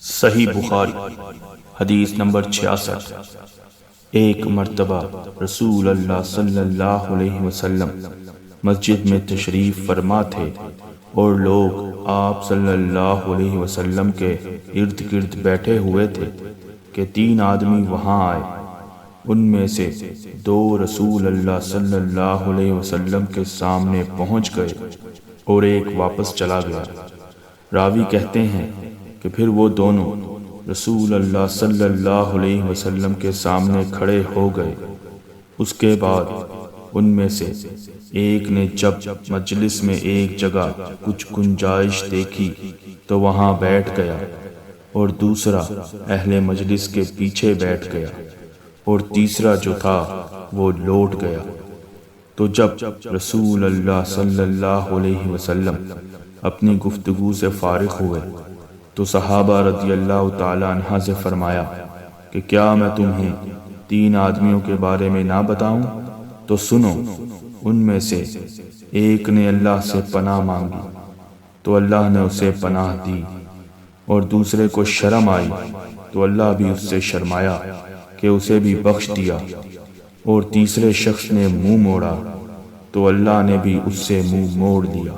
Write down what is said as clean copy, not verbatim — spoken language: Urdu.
صحیح بخاری حدیث نمبر 66۔ ایک مرتبہ رسول اللہ صلی اللہ علیہ وسلم مسجد میں تشریف فرما تھے اور لوگ آپ صلی اللہ علیہ وسلم کے ارد گرد بیٹھے ہوئے تھے کہ 3 آدمی وہاں آئے۔ ان میں سے 2 رسول اللہ صلی اللہ علیہ وسلم کے سامنے پہنچ گئے اور ایک واپس چلا گیا۔ راوی کہتے ہیں کہ پھر وہ دونوں رسول اللہ صلی اللہ علیہ وسلم کے سامنے کھڑے ہو گئے۔ اس کے بعد ان میں سے ایک نے جب مجلس میں ایک جگہ کچھ گنجائش دیکھی تو وہاں بیٹھ گیا، اور دوسرا اہل مجلس کے پیچھے بیٹھ گیا، اور تیسرا جو تھا وہ لوٹ گیا۔ تو جب رسول اللہ صلی اللہ علیہ وسلم اپنی گفتگو سے فارغ ہوئے تو صحابہ رضی اللہ تعالی عنہ سے فرمایا کہ کیا میں تمہیں 3 آدمیوں کے بارے میں نہ بتاؤں؟ تو سنو۔ ان میں سے ایک نے اللہ سے پناہ مانگی تو اللہ نے اسے پناہ دی، اور دوسرے کو شرم آئی تو اللہ بھی اس سے شرمایا کہ اسے بھی بخش دیا، اور تیسرے شخص نے منہ موڑا تو اللہ نے بھی اس سے منہ موڑ لیا۔